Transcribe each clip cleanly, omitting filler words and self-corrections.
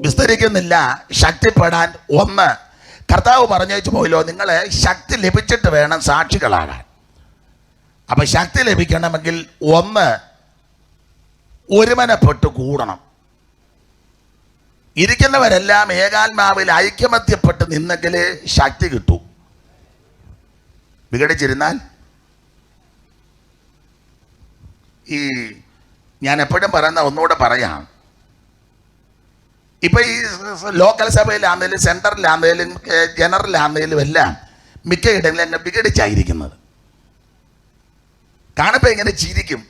വിസ്തരിക്കുന്നില്ല. ശക്തിപ്പെടാൻ ഒന്ന് കർത്താവ് പറഞ്ഞു പോയല്ലോ, നിങ്ങളെ ശക്തി ലഭിച്ചിട്ട് വേണം സാക്ഷികളാകാൻ. അപ്പം ശക്തി ലഭിക്കണമെങ്കിൽ ഒന്ന് ഒരുമനപ്പെട്ട് കൂടണം. ഇരിക്കുന്നവരെല്ലാം ഏകാത്മാവിൽ ഐക്യമത്യപ്പെട്ട് നിന്നെങ്കിൽ ശക്തി കിട്ടൂ. വിഘടിച്ചിരുന്നാൽ ഞാൻ എപ്പോഴും പറയുന്ന ഒന്നുകൂടെ പറയാം. ഇപ്പം ഈ ലോക്കൽ സഭയിലാണെങ്കിലും സെൻറ്ററിലാണെങ്കിലും ജനറലാണെങ്കിലും എല്ലാം മിക്ക ഇടങ്ങളിലും വിഘടിച്ചായിരിക്കുന്നത്. കാണുമ്പോൾ ഇങ്ങനെ ചിരിക്കും.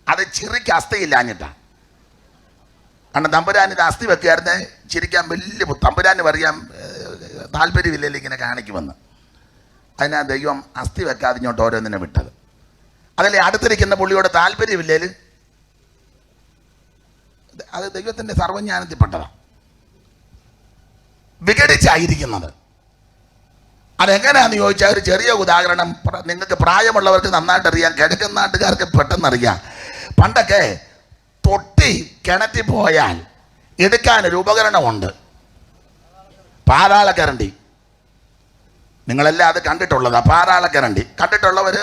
അത് ചിരിക്ക് അസ്ഥയില്ലാഞ്ഞിട്ടാണ്. കാരണം തമ്പുരാൻ ഇത് അസ്ഥി വെക്കുകയായിരുന്നേ ചിരിക്കാൻ വലിയ തമ്പുരാന് പറയാൻ താല്പര്യമില്ലല്ലോ ഇങ്ങനെ കാണിക്കുമെന്ന്. അതിനാ ദൈവം അസ്ഥി വെക്കാതെ ഇങ്ങോട്ട് ഓരോന്നിനെ വിട്ടത്. അതല്ലേ അടുത്തിരിക്കുന്ന പുള്ളിയോട് താല്പര്യമില്ലേല് അത് ദൈവത്തിൻ്റെ സർവജ്ഞാനത്തിൽപ്പെട്ടതാണ്. വിഘടിച്ചായിരിക്കുന്നത് അതെങ്ങനെയാണെന്ന് ചോദിച്ചാൽ ഒരു ചെറിയ ഉദാഹരണം നിങ്ങൾക്ക് പ്രായമുള്ളവർക്ക് നന്നായിട്ട് അറിയാം, കിഴക്കൻ നാട്ടുകാർക്ക് പെട്ടെന്നറിയാം. പണ്ടൊക്കെ തൊട്ടി കിണറ്റി പോയാൽ എടുക്കാനൊരു ഉപകരണമുണ്ട്, പാതാളക്കരണ്ടി. നിങ്ങളെല്ലാം അത് കണ്ടിട്ടുള്ളതാ, പാതാളക്കരണ്ടി. കണ്ടിട്ടുള്ളവർ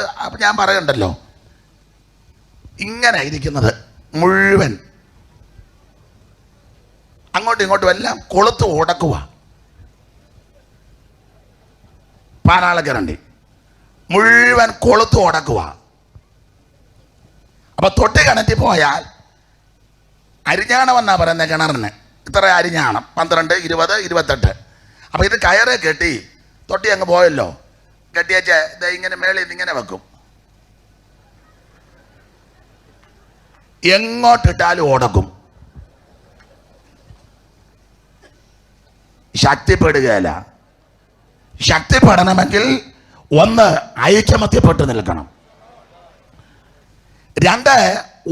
ഞാൻ പറയണ്ടല്ലോ. ഇങ്ങനെ ഇരിക്കുന്നത് മുഴുവൻ അങ്ങോട്ടും ഇങ്ങോട്ടും എല്ലാം കൊളുത്ത് ഉടക്കുക. പാതാളക്കരണ്ടി മുഴുവൻ കൊളുത്ത് ഉടക്കുക. അപ്പൊ തൊട്ടി കിണറ്റി പോയാൽ അരിഞ്ഞാണമെന്നാ പറയുന്നത്. കിണറിന് ഇത്ര അരിഞ്ഞാണം 12, 20, 28. അപ്പൊ ഇത് കയറെ കെട്ടി തൊട്ടി അങ്ങ് പോയല്ലോ. കെട്ടിയച്ച ഇങ്ങനെ മേളിൽ നിന്ന് ഇങ്ങനെ വെക്കും. എങ്ങോട്ടിട്ടാലും ഓടക്കും. ശക്തിപ്പെടുകയല്ല. ശക്തിപ്പെടണമെങ്കിൽ ഒന്ന് ഐക്യമത്യപ്പെട്ട് നിൽക്കണം. 2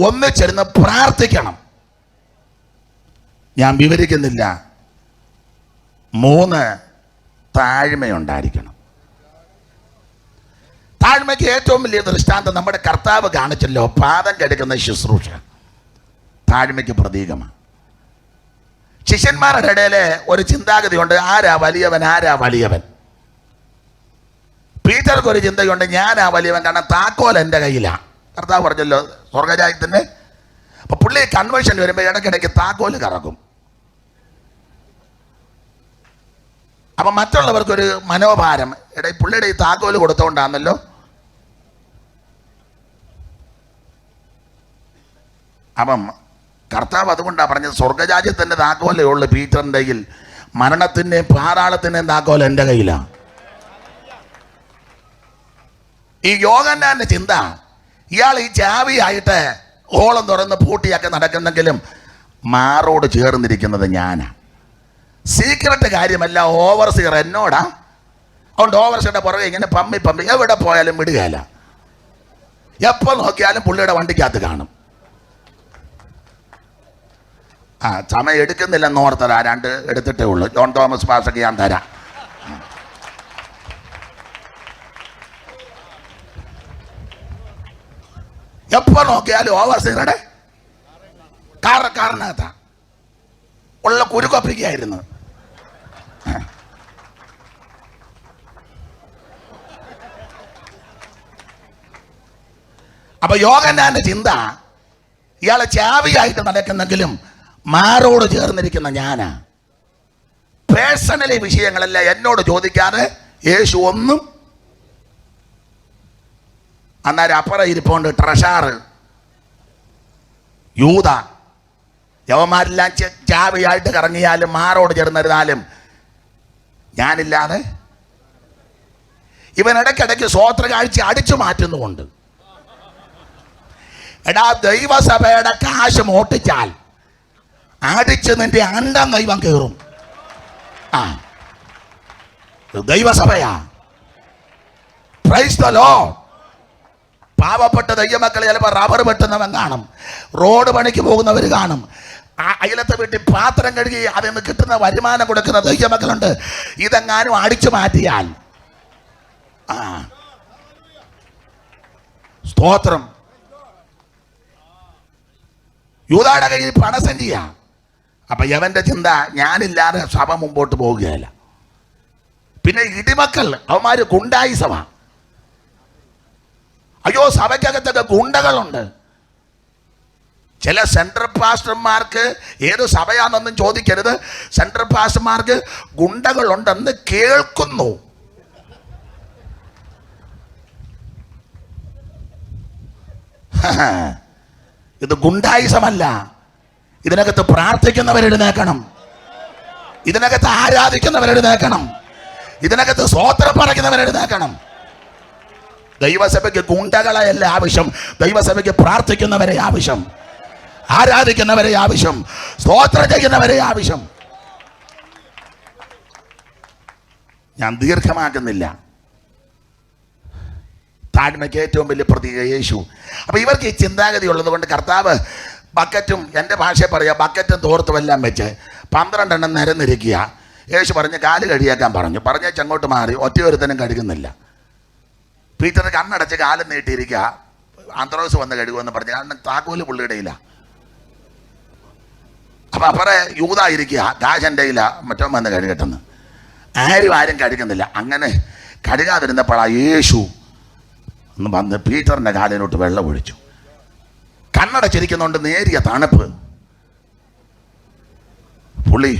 ഒന്നിച്ചിരുന്ന് പ്രാർത്ഥിക്കണം. ഞാൻ വിവരിക്കുന്നില്ല. 3 താഴ്മയുണ്ടായിരിക്കണം. താഴ്മയ്ക്ക് ഏറ്റവും വലിയ ദൃഷ്ടാന്തം നമ്മുടെ കർത്താവ് കാണിച്ചല്ലോ. പാദം കെടുക്കുന്ന ശുശ്രൂഷ താഴ്മയ്ക്ക് പ്രതീകമാണ്. ശിഷ്യന്മാരുടെ ഇടയിൽ ഒരു ചിന്താഗതിയുണ്ട്, ആരാ വലിയവൻ, ആരാ വലിയവൻ. പീറ്റർക്ക് ഒരു ചിന്തയുണ്ട്, ഞാനാ വലിയവൻ, കാരണം താക്കോൽ എൻ്റെ കയ്യിലാണ്. കർത്താവ് പറഞ്ഞല്ലോ സ്വർഗരാജ്യത്തിൻ്റെ. അപ്പൊ പുള്ളി കൺവെൻഷൻ വരുമ്പോൾ ഇടയ്ക്കിടയ്ക്ക് താക്കോല് കറക്കും. അപ്പൊ മറ്റുള്ളവർക്കൊരു മനോഭാരം, പുള്ളിയുടെ ഈ താക്കോല് കൊടുത്തോണ്ടാണല്ലോ. അപ്പം കർത്താവ് അതുകൊണ്ടാണ് പറഞ്ഞത്, സ്വർഗരാജ്യത്തിൻ്റെ താക്കോലേ ഉള്ളു പീറ്ററിൻ്റെ കയ്യിൽ, മരണത്തിൻ്റെയും പാതാളത്തിൻ്റെയും താക്കോൽ എൻ്റെ കയ്യിലാണ്. ഈ യോഹന്നാന്റെ ചിന്ത, ഇയാൾ ഈ ചാവിയായിട്ട് ഓളം തുറന്ന് പൂട്ടിയൊക്കെ നടക്കുന്നെങ്കിലും മാറോട് ചേർന്നിരിക്കുന്നത് ഞാനാ. സീക്രട്ട് കാര്യമല്ല, ഓവർസിയർ എന്നോടാ. അതുകൊണ്ട് ഓവർസിയുടെ പുറകെ ഇങ്ങനെ പമ്മി എവിടെ പോയാലും വിടുകയല്ല. എപ്പോൾ നോക്കിയാലും പുള്ളിയുടെ വണ്ടിക്കകത്ത് കാണും. സമയം എടുക്കുന്നില്ലെന്ന് ഓർത്തരാ, 2 എടുത്തിട്ടേ ഉള്ളൂ. ജോൺ തോമസ് പാസ്റ്റർക്ക് ഞാൻ തരാം. എപ്പോൾ നോക്കിയാലും ഓവർസിയറുടെ കാറിനകത്താ ഉള്ള കുരുക്കൊപ്പിക്കായിരുന്നു. അപ്പൊ യോഹന്നാന്റെ ചിന്ത, ഇയാളെ ചാവിയായിട്ട് നടക്കുന്നെങ്കിലും മാറോട് ചേർന്നിരിക്കുന്ന ഞാനാ. പേഴ്സണലി വിഷയങ്ങളല്ല എന്നോട് ചോദിക്കാതെ യേശു ഒന്നും. അന്നേരം അപ്പുറം ഇരിപ്പുണ്ട് ട്രഷാറ് യൂദ. യവന്മാരെല്ലാം ചാവിയായിട്ട് കറങ്ങിയാലും മാറോട് ചേർന്നിരുന്നാലും ഞാനില്ലാതെ. ഇവൻ ഇടയ്ക്കിടയ്ക്ക് സ്വോത്ര കാഴ്ച അടിച്ചു മാറ്റുന്നുമുണ്ട്. എടാ, ദൈവസഭയുടെ കാശ് മോട്ടിച്ചാൽ അടിച്ച് നിന്റെ അണ്ടം ദൈവം കയറും. ദൈവസഭയാ. Praise the Lord. പാവപ്പെട്ട ദൈവമക്കളെ ചിലപ്പോൾ റബ്ബർ വെട്ടുന്നവൻ കാണും, റോഡ് പണിക്ക് പോകുന്നവർ കാണും, അയലത്തെ വീട്ടിൽ പാത്രം കഴുകി അതിൽ നിന്ന് കിട്ടുന്ന വരുമാനം കൊടുക്കുന്ന ദൈവമക്കളുണ്ട്. ഇതെങ്ങാനും അടിച്ചു മാറ്റിയാൽ സ്തോത്രം. യൂദായുടെ കയ്യിൽ പണസഞ്ചിയാ. അപ്പൊ യവന്റെ ചിന്ത, ഞാനില്ലാതെ സഭ മുമ്പോട്ട് പോവുകയല്ല. പിന്നെ ഇടിമക്കൾ, അവന്മാര് ഗുണ്ടായിസമാ. അയ്യോ, സഭയ്ക്കകത്തൊക്കെ ഗുണ്ടകളുണ്ട്. ചില സെൻട്രൽ പാസ്റ്റർമാർക്ക്, ഏത് സഭയാണെന്നൊന്നും ചോദിക്കരുത്, സെൻട്രൽ പാസ്റ്റർമാർക്ക് ഗുണ്ടകളുണ്ടെന്ന് കേൾക്കുന്നു. ഇത് ഗുണ്ടായിസമല്ല. ഇതിനകത്ത് പ്രാർത്ഥിക്കുന്നവരെഴുന്നേക്കണം, ഇതിനകത്ത് ആരാധിക്കുന്നവരെഴുന്നേക്കണം, ഇതിനകത്ത് സ്തോത്രം പറയുന്നവരെഴുന്നേക്കണം. ദൈവസഭയ്ക്ക് ഗുണ്ടകളെയല്ല ആവശ്യം, ദൈവസഭയ്ക്ക് പ്രാർത്ഥിക്കുന്നവരെ ആവശ്യം, ആരാധിക്കുന്നവരെ ആവശ്യം, സ്തോത്രം ചെയ്യുന്നവരെ ആവശ്യം. ഞാൻ ദീർഘമാക്കുന്നില്ല. താഴ്മയ്ക്ക് ഏറ്റവും വലിയ പ്രതീക യേശു. അപ്പൊ ഇവർക്ക് ഈ ചിന്താഗതി ഉള്ളത് കൊണ്ട് കർത്താവ് ബക്കറ്റും, എൻ്റെ ഭാഷയെ പറയാം, ബക്കറ്റും തോർത്തും എല്ലാം വെച്ച് 12 എണ്ണം നിരന്നിരിക്കുക. യേശു പറഞ്ഞ് കാല് കഴുകിയേക്കാൻ പറഞ്ഞേച്ച് അങ്ങോട്ട് മാറി. ഒറ്റയൊരുത്തനും കഴുകുന്നില്ല. പീറ്റർ കണ്ണടച്ച് കാലം നീട്ടിയിരിക്കുക. അന്ത്രോസ് വന്ന് കഴുകുമെന്ന് പറഞ്ഞ്, കാരണം താക്കോല് പുള്ളിയുടെ ഇല്ല. അപ്പം അപ്പറെ യൂതായിരിക്കുക, കാശൻ്റെ ഇല്ല, മറ്റോ വന്ന് കഴുകട്ടെന്ന്. ആരും കഴുകുന്നില്ല. അങ്ങനെ കഴുകാതിരുന്നപ്പോഴാ യേശു ഒന്ന് വന്ന് പീറ്ററിൻ്റെ കാലിലോട്ട് വെള്ളം ഒഴിച്ചു. കണ്ണടച്ചിരിക്കുന്നതുകൊണ്ട് നേരിയ തണുപ്പ്. പുള്ളി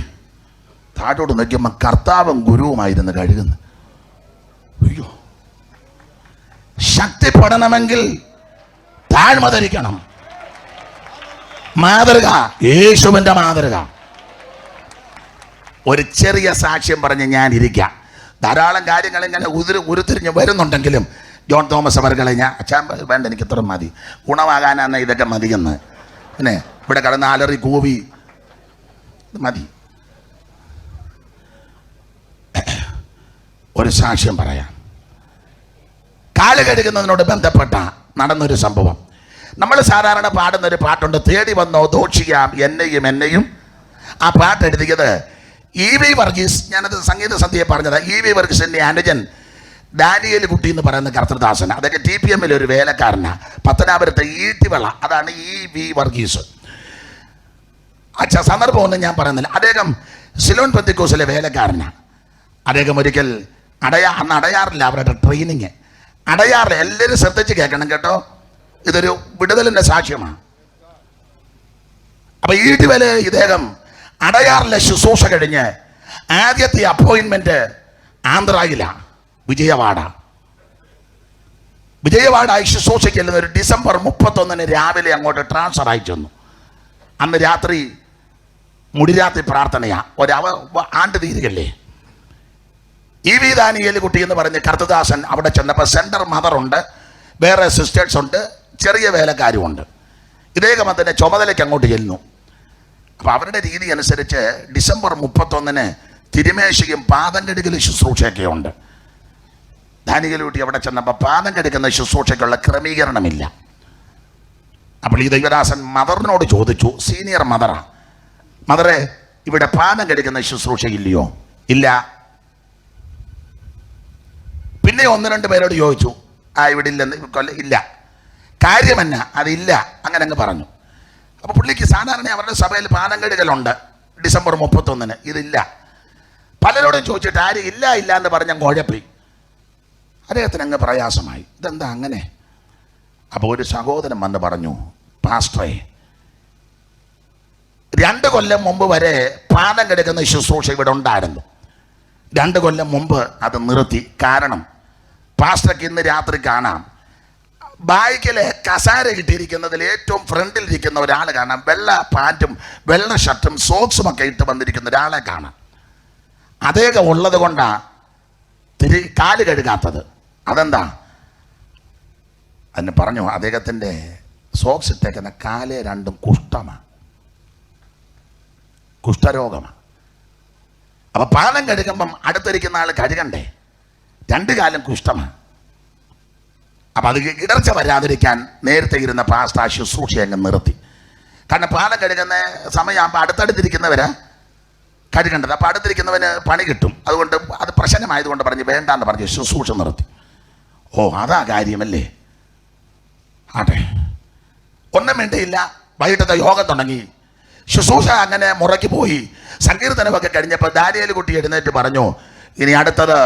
താഴോട്ട് നോക്കിയപ്പോൾ കർത്താവും ഗുരുവുമായിരുന്നു കഴുകുന്നു. അയ്യോ, ശക്തിപ്പെടണമെങ്കിൽ താഴ്മ ധരിക്കണം. മാതൃക, യേശുവിൻ്റെ മാതൃക. ഒരു ചെറിയ സാക്ഷ്യം പറഞ്ഞ് ഞാൻ ഇരിക്കാം. ധാരാളം കാര്യങ്ങൾ ഇങ്ങനെ ഉരുത്തിരിഞ്ഞ് വരുന്നുണ്ടെങ്കിലും ജോൺ തോമസ് അവർകളെ ഞാൻ അച്ഛാൻ വേണ്ട, എനിക്ക് ഇത്ര മതി, ഗുണമാകാനാണ് ഇതൊക്കെ മതിയെന്ന്. പിന്നെ ഇവിടെ കിടന്ന് അലറി കൂവി മതി. ഒരു സാക്ഷ്യം പറയാം. കാല് കഴുകുന്നതിനോട് ബന്ധപ്പെട്ട നടന്നൊരു സംഭവം. നമ്മൾ സാധാരണ പാടുന്നൊരു പാട്ടുണ്ട്, തേടി വന്നോ ദോഷിയാം എന്നെയും. ആ പാട്ട് എഴുതിയത് EV വർഗീസ്. ഞാനത് സംഗീത സന്ധ്യയെ പറഞ്ഞത്. EV വർഗീസിൻ്റെ അനുജൻ ഡാനിയേൽ കുട്ടി എന്ന് പറയുന്ന കർത്തൃദാസൻ, അതൊക്കെ TPM ഒരു വേലക്കാരനാണ്, പത്തനാപുരത്തെ ഈട്ടിവള. അതാണ് EV വർഗീസ്. സന്ദർഭമൊന്നും ഞാൻ പറയുന്നില്ല. അദ്ദേഹം സിലോൺ പെന്തിക്കോസിലെ വേലക്കാരനാണ്. അദ്ദേഹം ഒരിക്കൽ അന്ന് അടയാറില്ല അവരുടെ ട്രെയിനിങ്. അടയാറില്ല, എല്ലാവരും ശ്രദ്ധിച്ച് കേൾക്കണം കേട്ടോ, ഇതൊരു വിടുതലിൻ്റെ സാക്ഷ്യമാണ്. അപ്പൊ ഈട്ടിവല് ഇദ്ദേഹം അടയാറിലെ ശുശ്രൂഷ കഴിഞ്ഞ് ആദ്യത്തെ അപ്പോയിൻമെന്റ് ആന്ധ്രയിലാണ്, വിജയവാഡ ശുശ്രൂഷയ്ക്ക് ചെല്ലുന്ന ഒരു ഡിസംബർ 31 രാവിലെ അങ്ങോട്ട് ട്രാൻസ്ഫർ ആയി ചെന്നു. അന്ന് രാത്രി മുടിരാത്രി പ്രാർത്ഥനയാ, ആണ്ട് തീരുകല്ലേ. EV ദാനിയേൽ കുട്ടി എന്ന് പറഞ്ഞ് കർത്തദാസൻ അവിടെ ചെന്നപ്പോൾ സെൻറ്റർ മദറുണ്ട്, വേറെ സിസ്റ്റേഴ്സ് ഉണ്ട്, ചെറിയ വേലക്കാരുമുണ്ട്. ഇദ്ദേഹം അതിൻ്റെ ചുമതലയ്ക്ക് അങ്ങോട്ട് ചെല്ലുന്നു. അപ്പോൾ അവരുടെ രീതി അനുസരിച്ച് ഡിസംബർ 31 തിരുമേശയും പാദം കഴുകലും ശുശ്രൂഷയൊക്കെ ഉണ്ട്. ദാനിയേൽ കുട്ടി അവിടെ ചെന്നപ്പോൾ പാദം കഴുകുന്ന ശുശ്രൂഷയ്ക്കുള്ള ക്രമീകരണമില്ല. അപ്പോൾ ഈ ദൈവദാസൻ മദറിനോട് ചോദിച്ചു, സീനിയർ മദറാ, മദറെ ഇവിടെ പാദം കഴുകുന്ന ശുശ്രൂഷ ഇല്ലയോ? ഇല്ല. പിന്നെ 1-2 പേരോട് ചോദിച്ചു, ഇവിടെ ഇല്ലെന്ന്, ഇല്ല. കാര്യമെന്നാ? അതില്ല. അങ്ങനെ അങ്ങ് പറഞ്ഞു. അപ്പോൾ പുള്ളിക്ക് സാധാരണ അവരുടെ സഭയിൽ പാദം കഴുകലുണ്ട് ഡിസംബർ 31, ഇതില്ല. പലരോടും ചോദിച്ചിട്ട് ആരും ഇല്ല എന്ന് പറഞ്ഞ കുഴപ്പി. അദ്ദേഹത്തിന് അങ്ങ് പ്രയാസമായി, ഇതെന്താ അങ്ങനെ? അപ്പോൾ ഒരു സഹോദരൻ വന്ന് പറഞ്ഞു, പാസ്റ്ററെ 2 കൊല്ലം മുമ്പ് വരെ പാദം കഴുകുന്ന ശുശ്രൂഷ ഇവിടെ ഉണ്ടായിരുന്നു. 2 കൊല്ലം മുമ്പ് അത് നിർത്തി. കാരണം പാസ്റ്റർക്ക് ഇന്ന് രാത്രി കാണാം, ബായിക്കിലെ കസാര കിട്ടിയിരിക്കുന്നതിൽ ഏറ്റവും ഫ്രണ്ടിലിരിക്കുന്ന ഒരാൾ കാണാം, വെള്ള പാൻറ്റും വെള്ള ഷർട്ടും സോക്സും ഒക്കെ ഇട്ട് വന്നിരിക്കുന്ന ഒരാളെ കാണാം. അദ്ദേഹം ഉള്ളത് കൊണ്ടാണ് കാല് കഴുകാത്തത്. അതെന്താ? അതിന് പറഞ്ഞു, അദ്ദേഹത്തിൻ്റെ സോക്സ് ഇട്ടേക്കുന്ന കാല് 2 കുഷ്ഠമാണ്, കുഷ്ഠരോഗമാണ്. അപ്പം പാദം കഴുകുമ്പം അടുത്തിരിക്കുന്ന ആൾ കഴുകണ്ടേ, 2 കാലും കുഷ്ഠമാണ്. അപ്പം അത് ഇടർച്ച വരാതിരിക്കാൻ നേരത്തെ ഇരുന്ന പാസ്റ്റർ ആ ശുശ്രൂഷ അങ്ങ് നിർത്തി. കാരണം പാദം കഴുകുന്ന സമയമാകുമ്പോൾ അടുത്തടുത്തിരിക്കുന്നവര് കഴുകേണ്ടത്, അപ്പം അടുത്തിരിക്കുന്നവന് പണി കിട്ടും. അതുകൊണ്ട് അത് പ്രശ്നമായതുകൊണ്ട് പറഞ്ഞ് വേണ്ടാന്ന് പറഞ്ഞ് ശുശ്രൂഷ നിർത്തി. ഓ, അതാ കാര്യമല്ലേ? ആട്ടെ, ഒന്നും വേണ്ടിയില്ല. വൈകിട്ടത്തെ യോഗം തുടങ്ങി. ശുശ്രൂഷ അങ്ങനെ മുറയ്ക്ക് പോയി. സങ്കീർത്തനമൊക്കെ കഴിഞ്ഞപ്പോൾ ദാനിയേൽ കുട്ടി എഴുന്നേറ്റ് പറഞ്ഞു, ഇനി അടുത്തത്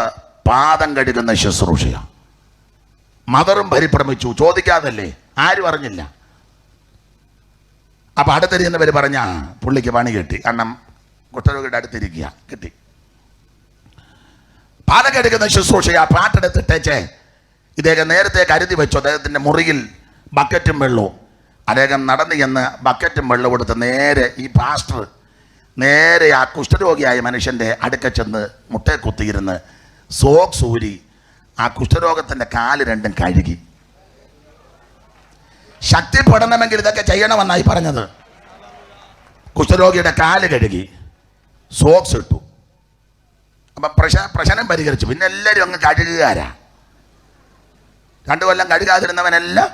പാദം കഴുകുന്ന ശുശ്രൂഷയാണ്. മദറും പരിഭ്രമിച്ചു. ചോദിക്കാതല്ലേ, ആരും അറിഞ്ഞില്ല. അപ്പം അടുത്തിരിക്കുന്നവർ പറഞ്ഞ പുള്ളിക്ക് പണി കിട്ടി, കാരണം കുഷ്ഠരോഗിയുടെ അടുത്തിരിക്കുക, കിട്ടി. പാദം കഴുകുന്ന ശുശ്രൂഷയാ. പാട്ടെടുത്തിട്ടേച്ച് ഇദ്ദേഹം നേരത്തെ കരുതി വെച്ചു. അദ്ദേഹത്തിൻ്റെ മുറിയിൽ ബക്കറ്റും വെള്ളവും. അദ്ദേഹം നടന്നു ചെന്ന് ബക്കറ്റും വെള്ളം കൊടുത്ത് നേരെ ഈ പാസ്റ്റർ നേരെ ആ കുഷ്ഠരോഗിയായ മനുഷ്യൻ്റെ അടുക്ക ചെന്ന് മുട്ടയെ കുത്തിയിരുന്ന് സോക്സ് ഊരി ആ കുഷ്ഠരോഗത്തിൻ്റെ കാല് രണ്ടും കഴുകി. ശക്തിപ്പെടണമെങ്കിൽ ഇതൊക്കെ ചെയ്യണമെന്നായി പറഞ്ഞത്. കുഷ്ഠരോഗിയുടെ കാല് കഴുകി, സോക്സ് ഇട്ടു. അപ്പം പ്രശ്നം പരിഹരിച്ചു. പിന്നെ എല്ലാവരും അങ്ങ് കഴുകുകാരാ. 2 കൊല്ലം കഴുകാതിരുന്നവനെല്ലാം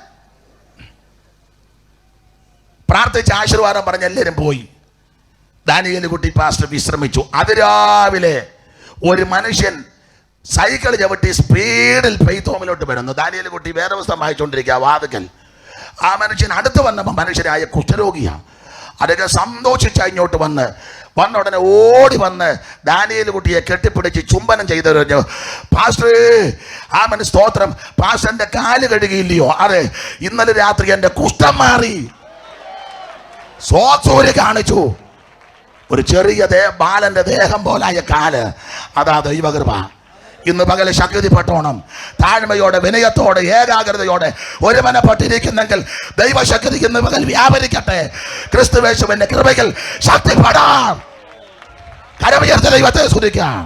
പ്രാർത്ഥിച്ച് ആശീർവാദം പറഞ്ഞ് എല്ലാവരും പോയി. ദാനിയേൽ കുട്ടി പാസ്റ്റർ വിശ്രമിച്ചു. അതിരാവിലെ ഒരു മനുഷ്യൻ സൈക്കിൾ ചവിട്ടി സ്പീഡിൽ പെയ്ത്തോമിലോട്ട് വരുന്നു. ദാനിയേൽ കുട്ടി വേദപുസ്തകം വായിച്ചുകൊണ്ടിരിക്കുക വാതുക്കൽ. ആ മനുഷ്യൻ അടുത്ത് വന്നപ്പോൾ മനുഷ്യരായ കുഷ്ഠരോഗിയാണ്. അതൊക്കെ സന്തോഷിച്ച് ഇങ്ങോട്ട് വന്ന ഉടനെ ഓടി വന്ന് ദാനിയേൽ കുട്ടിയെ കെട്ടിപ്പിടിച്ച് ചുംബനം ചെയ്തു പറഞ്ഞു, പാസ്റ്റർ ആമൻ സ്തോത്രം, പാസ്റ്ററിന്റെ കാല് കഴുകിയില്ലയോ? അതെ, ഇന്നലെ രാത്രി എൻ്റെ കുഷ്ഠം മാറി. സോക്സൂര് കാണിച്ചു. ഒരു ചെറിയ ബാലന്റെ ദേഹം പോലായ കാല്. അതാ ദൈവകൃപ. ഇന്ന് പകൽ ശക്തിപ്പെട്ടോണം. താഴ്മയോടെ, വിനയത്തോടെ, ഏകാഗ്രതയോടെ ഒരുമനപ്പെട്ടിരിക്കുന്നെങ്കിൽ ദൈവശക്തി ഇന്ന് പകൽ വ്യാപരിക്കട്ടെ. ക്രിസ്തുവേശുവിന്റെ കൃപയിൽ ശക്തിപ്പെടാം. കരമുയർത്തി ദൈവത്തെ സ്തുതിക്കാം.